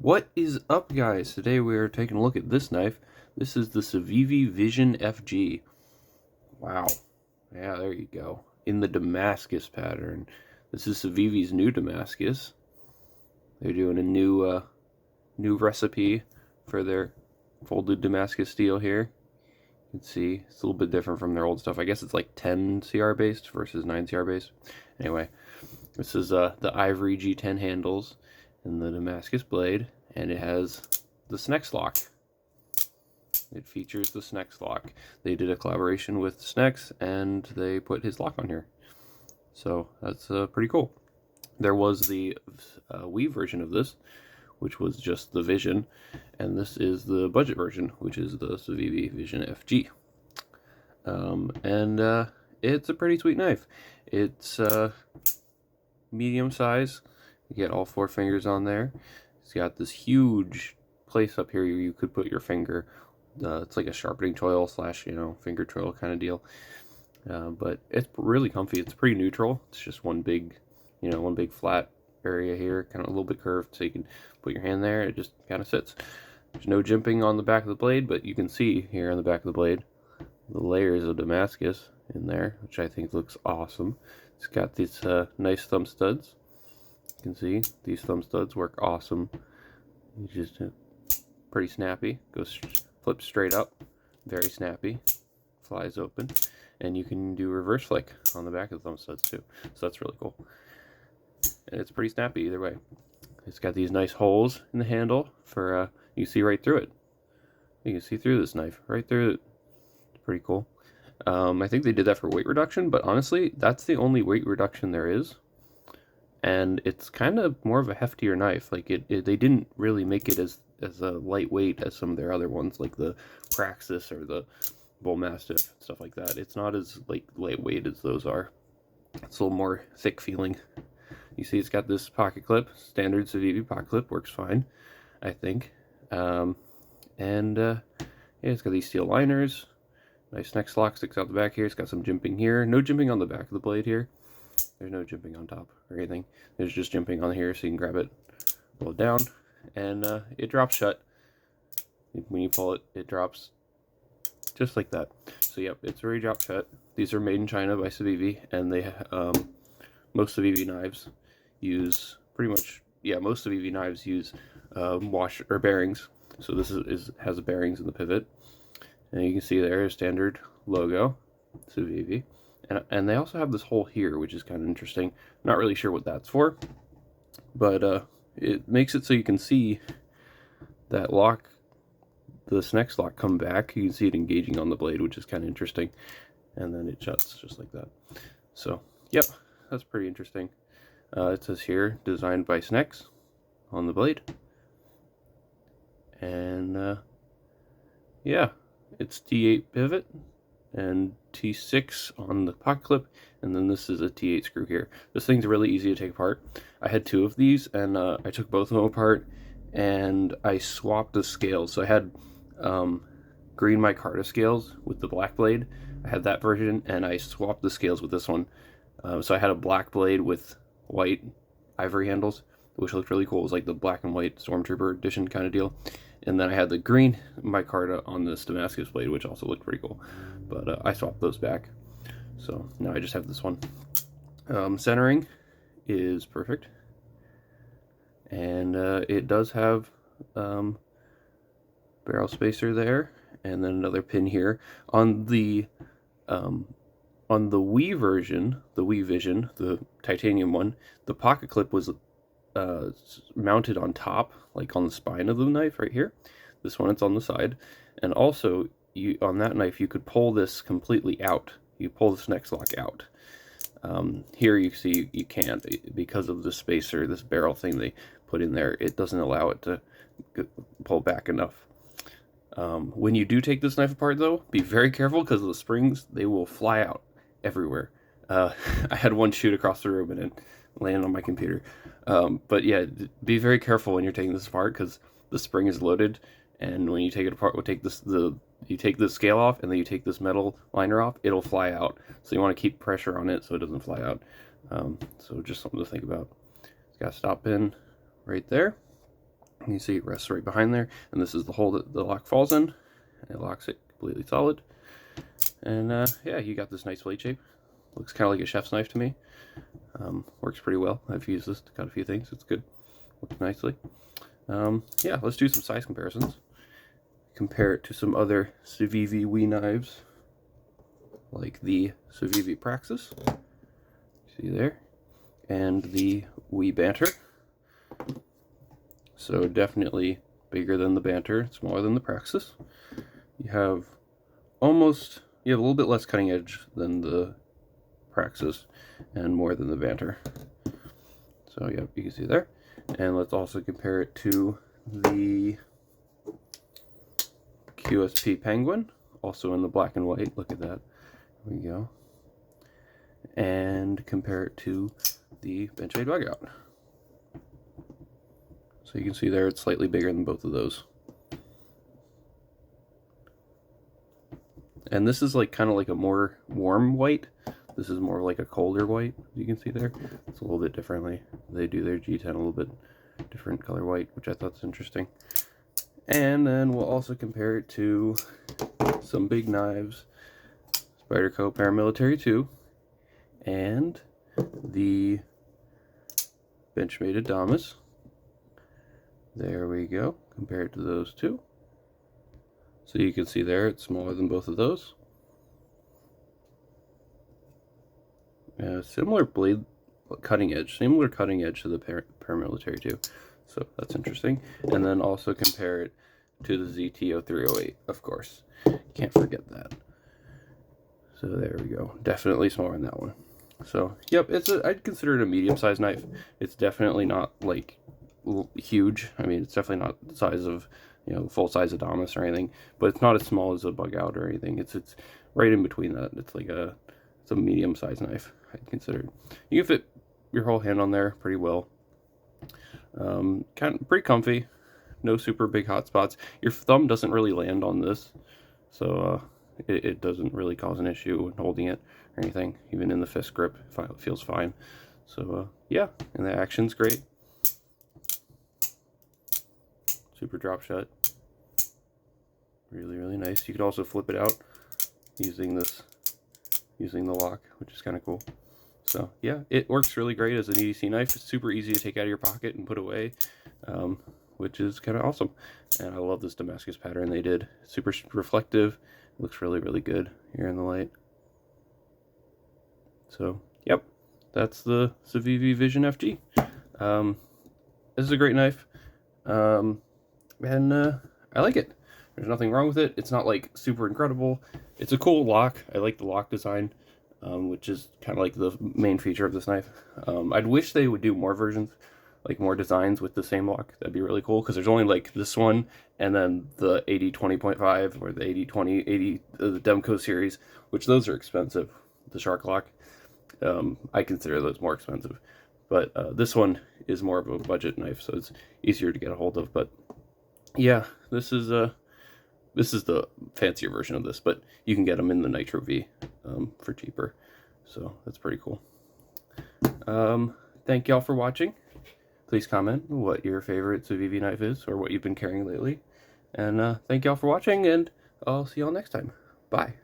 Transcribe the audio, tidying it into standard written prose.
What is up, guys? Today we are taking a look at this knife. This is the Civivi Vision FG. Wow. Yeah, there you go. In the Damascus pattern. This is Civivi's new Damascus. They're doing a new recipe for their folded Damascus steel here. You can see it's a little bit different from their old stuff. I guess it's like 10 CR based versus 9 CR based. Anyway, this is the Ivory G10 handles and the Damascus blade, and it has the Snecx lock. It features the Snecx lock. They did a collaboration with Snecx, and they put his lock on here. So that's pretty cool. There was the Wii version of this, which was just the Vision, and this is the budget version, which is the Civivi Vision FG. It's a pretty sweet knife. It's medium size. You get all 4 fingers on there. It's got this huge place up here you could put your finger. It's like a sharpening toil slash, finger toil kind of deal. But it's really comfy. It's pretty neutral. It's just one big flat area here, kind of a little bit curved, so you can put your hand there. It just kind of sits. There's no jimping on the back of the blade, but you can see here on the back of the blade the layers of Damascus in there, which I think looks awesome. It's got these nice thumb studs. You can see these thumb studs work awesome. You just pretty snappy. Flips straight up, very snappy. Flies open, and you can do reverse flick on the back of the thumb studs too. So that's really cool. And it's pretty snappy either way. It's got these nice holes in the handle for you see right through it. You can see through this knife, right through it. It's pretty cool. I think they did that for weight reduction, but honestly, that's the only weight reduction there is. And it's kind of more of a heftier knife. Like they didn't really make it as a lightweight as some of their other ones, like the Praxis or the Bull Mastiff, stuff like that. It's not as lightweight as those are. It's a little more thick feeling. You see, it's got this pocket clip, standard Civivi pocket clip, works fine, I think. Yeah, it's got these steel liners. Nice Snecx lock sticks out the back here. It's got some jimping here. No jimping on the back of the blade here. There's no jimping on top or anything. There's just jimping on here, so you can grab it, pull it down, and it drops shut. When you pull it, it drops just like that. So yep, it's already dropped shut. These are made in China by Civivi, and they most Civivi knives use most Civivi knives use wash or bearings. So this has bearings in the pivot, and you can see there a standard logo, Civivi. And they also have this hole here, which is kind of interesting. Not really sure what that's for, but it makes it so you can see that lock, the Snecx lock, come back. You can see it engaging on the blade, which is kind of interesting. And then it shuts just like that. So, yep, that's pretty interesting. It says here, designed by Snecx on the blade. And yeah, it's T8 pivot and T6 on the pocket clip, and then this is a T8 screw here. This thing's really easy to take apart. I had 2 of these, and I took both of them apart, and I swapped the scales. So I had green micarta scales with the black blade. I had that version, and I swapped the scales with this one. So I had a black blade with white ivory handles, which looked really cool. It was like the black and white Stormtrooper edition kind of deal. And then I had the green micarta on this Damascus blade, which also looked pretty cool. But I swapped those back. So now I just have this one. Centering is perfect. And it does have barrel spacer there, and then another pin here. On the Wii version, the Wii Vision, the titanium one, the pocket clip was mounted on top, like on the spine of the knife right here. This one, it's on the side. And also, on that knife, you could pull this completely out. You pull the Snecx lock out. Here you see you can't, because of the spacer, this barrel thing they put in there. It doesn't allow it to pull back enough. When you do take this knife apart, though, be very careful, because of the springs, they will fly out everywhere. I had one shoot across the room and it landed on my computer. But yeah, be very careful when you're taking this apart, because the spring is loaded, and when you take it apart, you take the scale off, and then you take this metal liner off, it'll fly out. So you want to keep pressure on it so it doesn't fly out. So just something to think about. It's got a stop pin right there. You see it rests right behind there, and this is the hole that the lock falls in. It locks it completely solid. And yeah, you got this nice blade shape. Looks kind of like a chef's knife to me. Works pretty well. I've used this to cut a few things. It's good. Works nicely. Yeah, let's do some size comparisons. Compare it to some other Civivi Wii knives, like the Civivi Praxis. See there? And the Wii Banter. So definitely bigger than the Banter, smaller than the Praxis. You have a little bit less cutting edge than the Praxis and more than the Banter. So yeah, you can see there. And let's also compare it to the QSP Penguin, also in the black and white. Look at that. There we go. And compare it to the Benchmade Bugout. So you can see there it's slightly bigger than both of those. And this is like kind of like a more warm white. This is more like a colder white. You can see there. It's a little bit differently. They do their G10 a little bit different color white, which I thought was interesting. And then we'll also compare it to some big knives. Spyderco Paramilitary 2 and the Benchmade Adamas. There we go. Compare it to those two. So you can see there it's smaller than both of those. Similar blade cutting edge, similar cutting edge to the Paramilitary 2. So that's interesting. And then also compare it to the ZT-0308, of course. Can't forget that. So there we go. Definitely smaller than that one. So, yep, I'd consider it a medium-sized knife. It's definitely not, like, huge. I mean, it's definitely not the size of, you know, full-size Adamas or anything, but it's not as small as a Bugout or anything. It's right in between that. It's like it's a medium-sized knife, I'd consider it. You can fit your whole hand on there pretty well. Kind of pretty comfy. No super big hot spots. Your thumb doesn't really land on this, so it doesn't really cause an issue when holding it or anything. Even in the fist grip, it feels fine. So yeah, and the action's great. Super drop shut. Really, really nice. You could also flip it out using the lock, which is kind of cool. So yeah, it works really great as an EDC knife. It's super easy to take out of your pocket and put away, which is kind of awesome. And I love this Damascus pattern they did. Super reflective. It looks really, really good here in the light. So yep, that's the Civivi Vision FG. This is a great knife, and I like it. There's nothing wrong with it. It's not like super incredible. It's a cool lock. I like the lock design, which is kind of like the main feature of this knife. I'd wish they would do more versions, like more designs with the same lock. That'd be really cool, because there's only like this one and then the 80-20.5 or the 80-20, the Demco series, which those are expensive, the Shark lock. I consider those more expensive, but this one is more of a budget knife, so it's easier to get a hold of. But yeah, this is the fancier version of this, but you can get them in the Nitro V for cheaper, so that's pretty cool. Thank y'all for watching. Please comment what your favorite Civivi knife is, or what you've been carrying lately. And thank y'all for watching, and I'll see y'all next time. Bye.